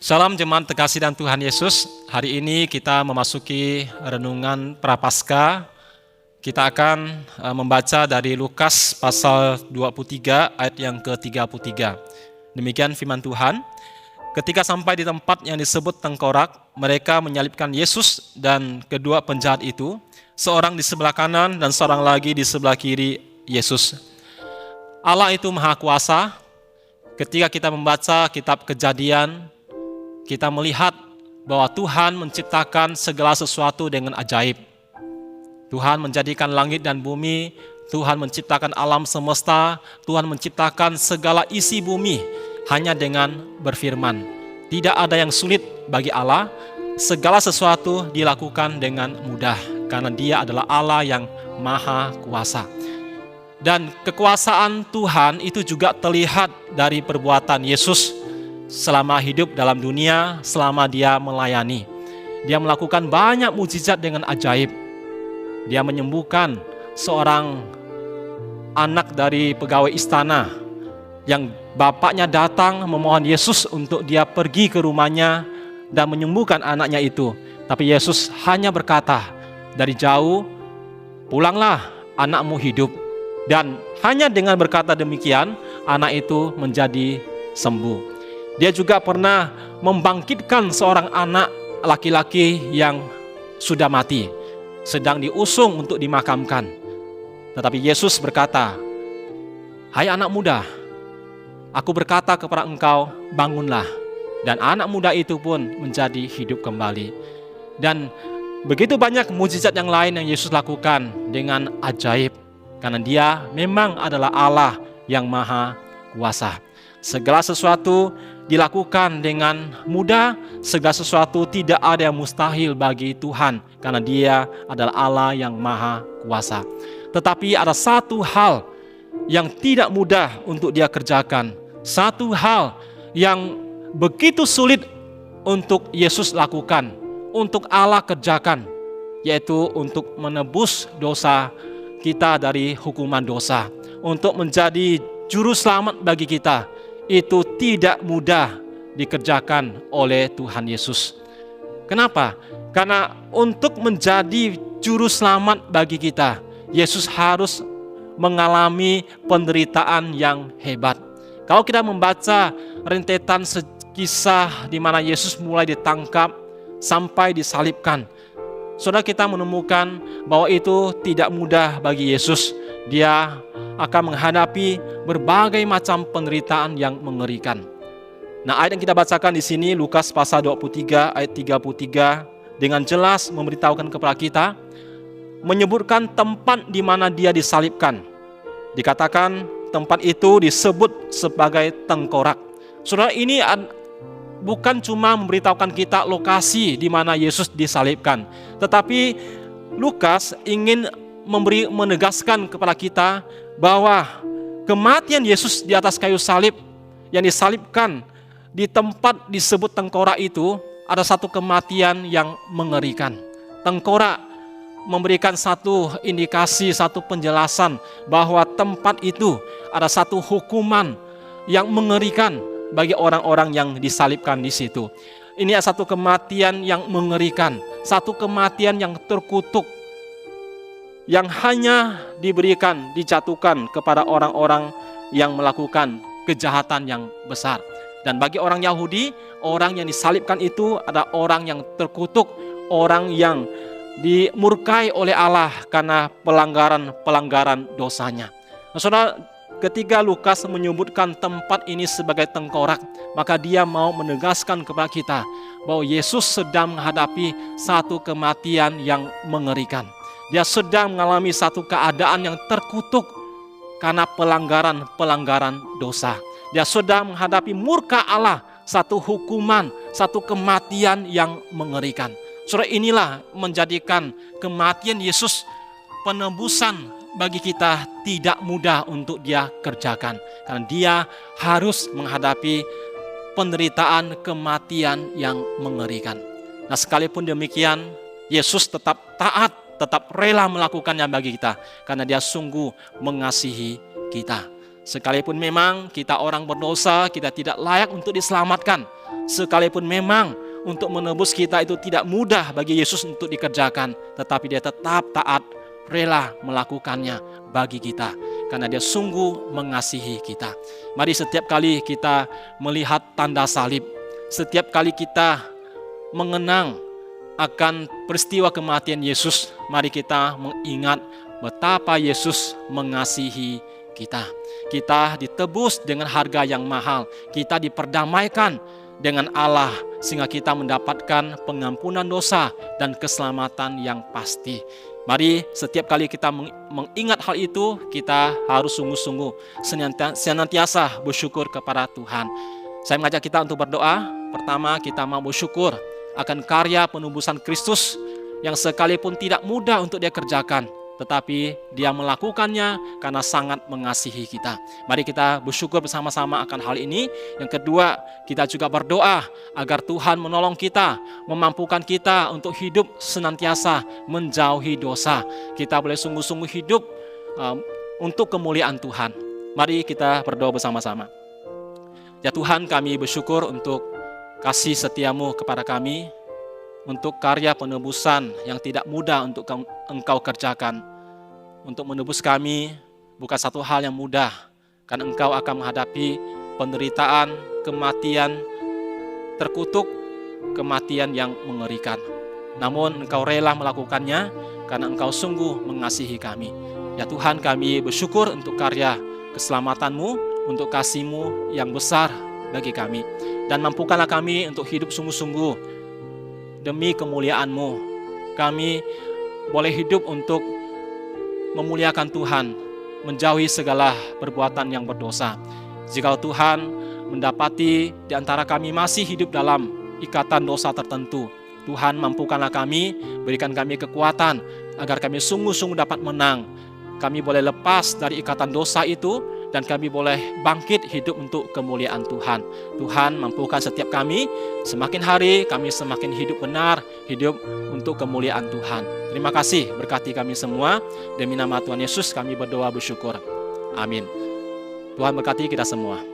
Salam jemaat terkasih dan Tuhan Yesus. Hari ini kita memasuki renungan Prapaskah. Kita akan membaca dari Lukas pasal 23 ayat yang ke-33. Demikian firman Tuhan. Ketika sampai di tempat yang disebut tengkorak, mereka menyalibkan Yesus dan kedua penjahat itu, seorang di sebelah kanan dan seorang lagi di sebelah kiri Yesus. Allah itu Maha Kuasa. Ketika kita membaca kitab Kejadian, kita melihat bahwa Tuhan menciptakan segala sesuatu dengan ajaib. Tuhan menjadikan langit dan bumi, Tuhan menciptakan alam semesta, Tuhan menciptakan segala isi bumi hanya dengan berfirman. Tidak ada yang sulit bagi Allah, segala sesuatu dilakukan dengan mudah karena Dia adalah Allah yang Maha Kuasa. Dan kekuasaan Tuhan itu juga terlihat dari perbuatan Yesus selama hidup dalam dunia, selama Dia melayani. Dia melakukan banyak mukjizat dengan ajaib. Dia menyembuhkan seorang anak dari pegawai istana yang bapaknya datang memohon Yesus untuk dia pergi ke rumahnya dan menyembuhkan anaknya itu. Tapi Yesus hanya berkata dari jauh, "Pulanglah, anakmu hidup." Dan hanya dengan berkata demikian, anak itu menjadi sembuh. Dia juga pernah membangkitkan seorang anak laki-laki yang sudah mati, sedang diusung untuk dimakamkan. Tetapi Yesus berkata, "Hai anak muda, aku berkata kepada engkau, bangunlah." Dan anak muda itu pun menjadi hidup kembali. Dan begitu banyak mukjizat yang lain yang Yesus lakukan dengan ajaib, karena Dia memang adalah Allah yang Maha Kuasa. Segala sesuatu dilakukan dengan mudah, segala sesuatu tidak ada yang mustahil bagi Tuhan karena Dia adalah Allah yang Maha Kuasa. Tetapi ada satu hal yang tidak mudah untuk Dia kerjakan, satu hal yang begitu sulit untuk Yesus lakukan, untuk Allah kerjakan, yaitu untuk menebus dosa kita dari hukuman dosa, untuk menjadi juru selamat bagi kita. Itu tidak mudah dikerjakan oleh Tuhan Yesus. Kenapa? Karena untuk menjadi juru selamat bagi kita, Yesus harus mengalami penderitaan yang hebat. Kalau kita membaca rentetan kisah di mana Yesus mulai ditangkap sampai disalibkan, saudara, kita menemukan bahwa itu tidak mudah bagi Yesus. Dia akan menghadapi berbagai macam penderitaan yang mengerikan. Nah, ayat yang kita bacakan di sini Lukas pasal 23 ayat 33 dengan jelas memberitahukan kepada kita, menyebutkan tempat di mana Dia disalibkan. Dikatakan tempat itu disebut sebagai tengkorak. Saudara, ini bukan cuma memberitahukan kita lokasi di mana Yesus disalibkan, tetapi Lukas ingin menegaskan kepada kita bahwa kematian Yesus di atas kayu salib yang disalibkan di tempat disebut tengkorak itu ada satu kematian yang mengerikan. Tengkorak memberikan satu indikasi, satu penjelasan bahwa tempat itu ada satu hukuman yang mengerikan bagi orang-orang yang disalibkan di situ. Ini adalah satu kematian yang mengerikan, satu kematian yang terkutuk, yang hanya diberikan, dijatuhkan kepada orang-orang yang melakukan kejahatan yang besar. Dan bagi orang Yahudi, orang yang disalibkan itu adalah orang yang terkutuk, orang yang dimurkai oleh Allah karena pelanggaran dosanya. Nah, saudara, ketika Lukas menyebutkan tempat ini sebagai tengkorak, maka dia mau menegaskan kepada kita bahwa Yesus sedang menghadapi satu kematian yang mengerikan. Dia sedang mengalami satu keadaan yang terkutuk karena pelanggaran dosa. Dia sedang menghadapi murka Allah, satu hukuman, satu kematian yang mengerikan. Saudara, inilah menjadikan kematian Yesus penebusan bagi kita tidak mudah untuk Dia kerjakan. Karena Dia harus menghadapi penderitaan kematian yang mengerikan. Nah, sekalipun demikian, Yesus tetap taat, tetap rela melakukannya bagi kita, karena Dia sungguh mengasihi kita. Sekalipun memang kita orang berdosa, kita tidak layak untuk diselamatkan. Sekalipun memang untuk menebus kita itu tidak mudah bagi Yesus untuk dikerjakan, tetapi dia tetap taat, rela melakukannya bagi kita, karena dia sungguh mengasihi kita. Mari setiap kali kita melihat tanda salib, setiap kali kita mengenang akan peristiwa kematian Yesus, mari kita mengingat betapa Yesus mengasihi kita. Kita ditebus dengan harga yang mahal. Kita diperdamaikan dengan Allah sehingga kita mendapatkan pengampunan dosa dan keselamatan yang pasti. Mari setiap kali kita mengingat hal itu, kita harus sungguh-sungguh senantiasa bersyukur kepada Tuhan. Saya mengajak kita untuk berdoa. Pertama, kita mau bersyukur akan karya penebusan Kristus yang sekalipun tidak mudah untuk dia kerjakan, tetapi dia melakukannya karena sangat mengasihi kita. Mari kita bersyukur bersama-sama akan hal ini. Yang kedua, kita juga berdoa agar Tuhan menolong kita, memampukan kita untuk hidup senantiasa menjauhi dosa. Kita boleh sungguh-sungguh hidup untuk kemuliaan Tuhan. Mari kita berdoa bersama-sama. Ya Tuhan, kami bersyukur untuk kasih setiamu kepada kami, untuk karya penebusan yang tidak mudah untuk Engkau kerjakan. Untuk menebus kami bukan satu hal yang mudah, karena Engkau akan menghadapi penderitaan, kematian, terkutuk, kematian yang mengerikan. Namun Engkau rela melakukannya karena Engkau sungguh mengasihi kami. Ya Tuhan, kami bersyukur untuk karya keselamatan-Mu, untuk kasih-Mu yang besar bagi kami. Dan mampukanlah kami untuk hidup sungguh-sungguh demi kemuliaan-Mu. Kami boleh hidup untuk memuliakan Tuhan, menjauhi segala perbuatan yang berdosa. Jika Tuhan mendapati di antara kami masih hidup dalam ikatan dosa tertentu, Tuhan mampukanlah kami, berikan kami kekuatan agar kami sungguh-sungguh dapat menang. Kami boleh lepas dari ikatan dosa itu dan kami boleh bangkit hidup untuk kemuliaan Tuhan. Tuhan mampukan setiap kami, semakin hari kami semakin hidup benar, hidup untuk kemuliaan Tuhan. Terima kasih, berkati kami semua. Demi nama Tuhan Yesus kami berdoa bersyukur. Amin. Tuhan berkati kita semua.